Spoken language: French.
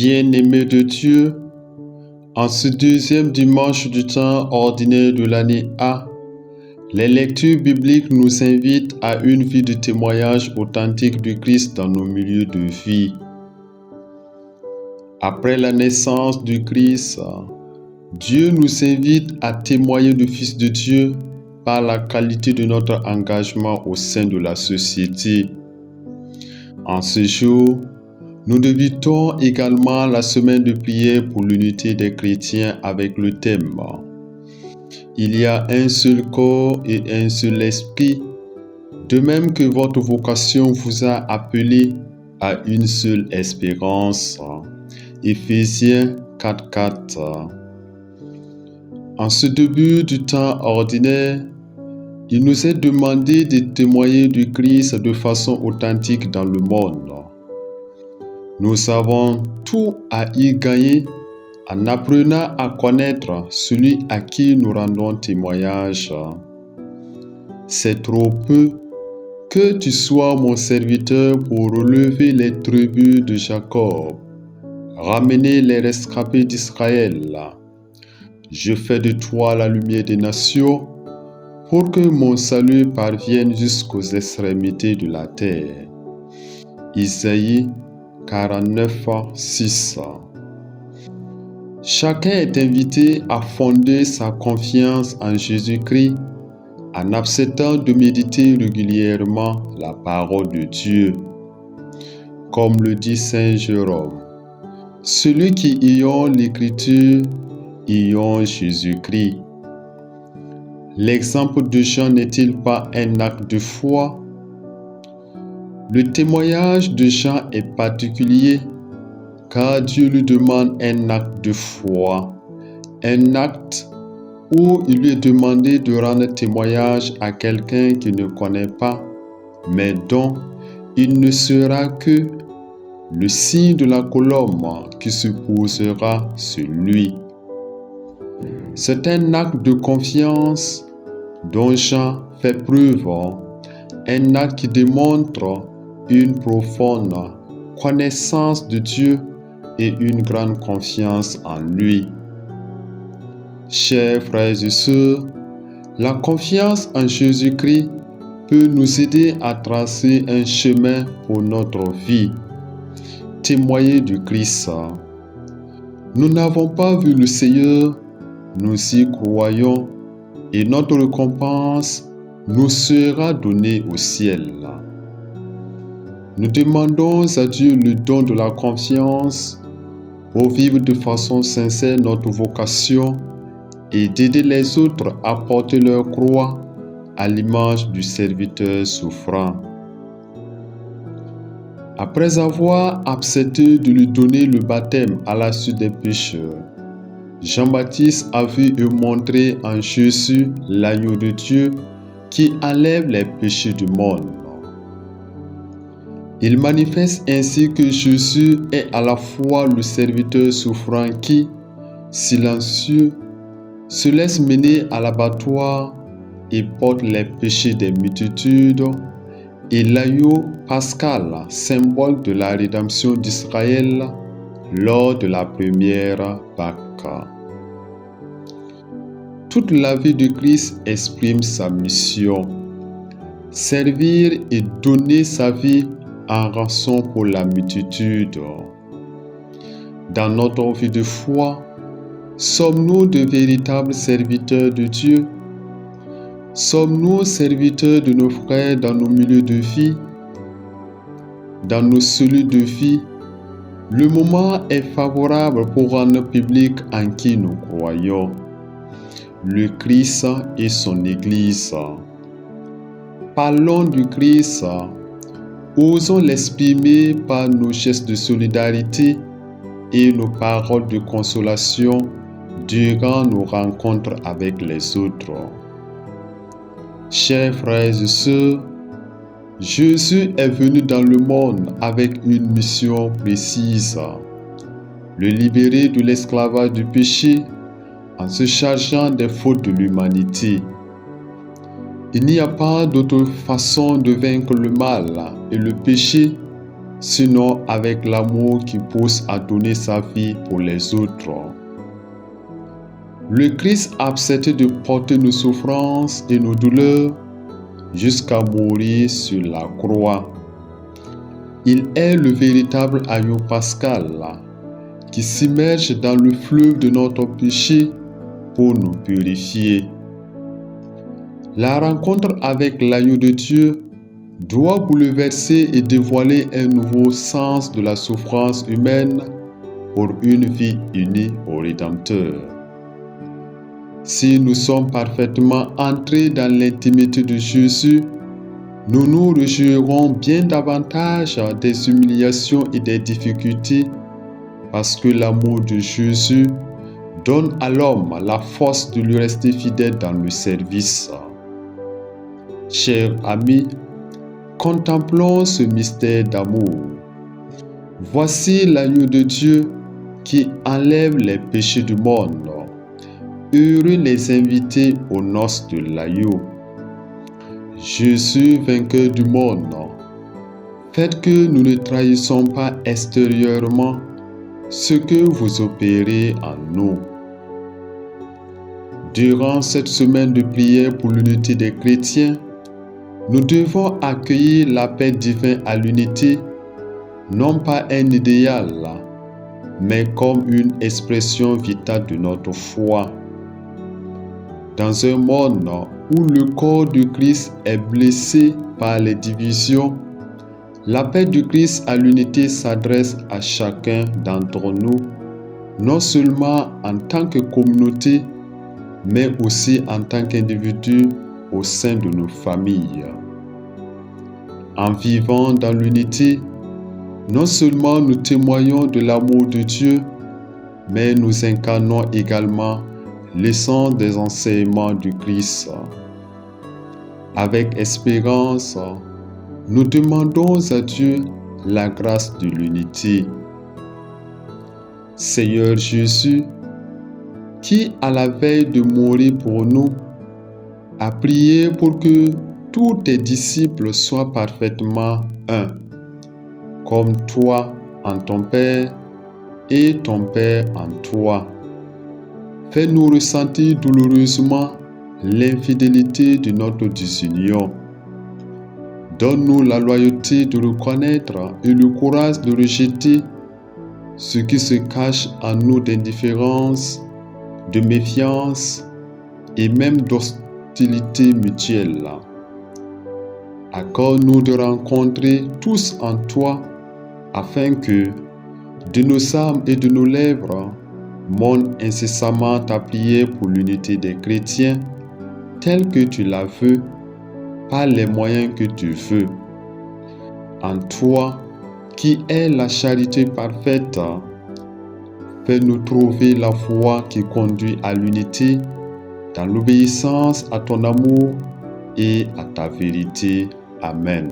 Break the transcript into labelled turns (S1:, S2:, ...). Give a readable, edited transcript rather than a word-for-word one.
S1: Bien-aimés de Dieu, en ce deuxième dimanche du temps ordinaire de l'année A, les lectures bibliques nous invitent à une vie de témoignage authentique du Christ dans nos milieux de vie. Après la naissance du Christ, Dieu nous invite à témoigner du Fils de Dieu par la qualité de notre engagement au sein de la société. En ce jour, nous débutons également la semaine de prière pour l'unité des chrétiens avec le thème « Il y a un seul corps et un seul esprit », de même que votre vocation vous a appelé à une seule espérance. Éphésiens 4:4. En ce début du temps ordinaire, il nous est demandé de témoigner du Christ de façon authentique dans le monde. Nous avons tout à y gagner en apprenant à connaître celui à qui nous rendons témoignage. C'est trop peu que tu sois mon serviteur pour relever les tribus de Jacob, ramener les rescapés d'Israël. Je fais de toi la lumière des nations pour que mon salut parvienne jusqu'aux extrémités de la terre. Isaïe 49:6. Chacun est invité à fonder sa confiance en Jésus-Christ en acceptant de méditer régulièrement la parole de Dieu. Comme le dit Saint Jérôme, celui qui ayant l'Écriture, ayant Jésus-Christ. L'exemple de Jean n'est-il pas un acte de foi? Le témoignage de Jean est particulier car Dieu lui demande un acte de foi, un acte où il lui est demandé de rendre témoignage à quelqu'un qu'il ne connaît pas, mais dont il ne sera que le signe de la colombe qui se posera sur lui. C'est un acte de confiance dont Jean fait preuve, un acte qui démontre une profonde connaissance de Dieu et une grande confiance en lui. Chers frères et sœurs, la confiance en Jésus-Christ peut nous aider à tracer un chemin pour notre vie. Témoigner du Christ. Nous n'avons pas vu le Seigneur, nous y croyons et notre récompense nous sera donnée au ciel. Nous demandons à Dieu le don de la confiance pour vivre de façon sincère notre vocation et d'aider les autres à porter leur croix à l'image du serviteur souffrant. Après avoir accepté de lui donner le baptême à la suite des pécheurs, Jean-Baptiste a vu et montré en Jésus l'agneau de Dieu qui enlève les péchés du monde. Il manifeste ainsi que Jésus est à la fois le serviteur souffrant qui, silencieux, se laisse mener à l'abattoir et porte les péchés des multitudes, et l'agneau pascal, symbole de la rédemption d'Israël lors de la première Pâque. Toute la vie de Christ exprime sa mission, servir et donner sa vie en rançon pour la multitude. Dans notre vie de foi, sommes-nous de véritables serviteurs de Dieu? Sommes-nous serviteurs de nos frères dans nos milieux de vie? Dans nos cellules de vie, le moment est favorable pour rendre public en qui nous croyons, le Christ et son Église. Parlons du Christ, osons l'exprimer par nos gestes de solidarité et nos paroles de consolation durant nos rencontres avec les autres. Chers frères et sœurs, Jésus est venu dans le monde avec une mission précise, le libérer de l'esclavage du péché en se chargeant des fautes de l'humanité. Il n'y a pas d'autre façon de vaincre le mal et le péché sinon avec l'amour qui pousse à donner sa vie pour les autres. Le Christ a accepté de porter nos souffrances et nos douleurs jusqu'à mourir sur la croix. Il est le véritable agneau pascal qui s'immerge dans le fleuve de notre péché pour nous purifier. La rencontre avec l'agneau de Dieu doit bouleverser et dévoiler un nouveau sens de la souffrance humaine pour une vie unie au Rédempteur. Si nous sommes parfaitement entrés dans l'intimité de Jésus, nous nous réjouirons bien davantage des humiliations et des difficultés parce que l'amour de Jésus donne à l'homme la force de lui rester fidèle dans le service. Chers amis, contemplons ce mystère d'amour. Voici l'agneau de Dieu qui enlève les péchés du monde. Heureux les invités aux noces de l'agneau. Jésus, vainqueur du monde, faites que nous ne trahissons pas extérieurement ce que vous opérez en nous. Durant cette semaine de prière pour l'unité des chrétiens, nous devons accueillir l'appel divin à l'unité, non pas un idéal, mais comme une expression vitale de notre foi. Dans un monde où le corps du Christ est blessé par les divisions, l'appel du Christ à l'unité s'adresse à chacun d'entre nous, non seulement en tant que communauté, mais aussi en tant qu'individu au sein de nos familles. En vivant dans l'unité, non seulement nous témoignons de l'amour de Dieu, mais nous incarnons également l'essence des enseignements du Christ. Avec espérance, nous demandons à Dieu la grâce de l'unité. Seigneur Jésus, qui à la veille de mourir pour nous, a prié pour que tous tes disciples soient parfaitement un, comme toi en ton Père et ton Père en toi. Fais-nous ressentir douloureusement l'infidélité de notre désunion. Donne-nous la loyauté de reconnaître et le courage de rejeter ce qui se cache en nous d'indifférence, de méfiance et même d'hostilité mutuelle. Accorde-nous de rencontrer tous en toi afin que, de nos âmes et de nos lèvres, monte incessamment ta prière pour l'unité des chrétiens, telle que tu la veux, par les moyens que tu veux. En toi, qui est la charité parfaite, fais-nous trouver la foi qui conduit à l'unité, dans l'obéissance à ton amour et à ta vérité. Amen.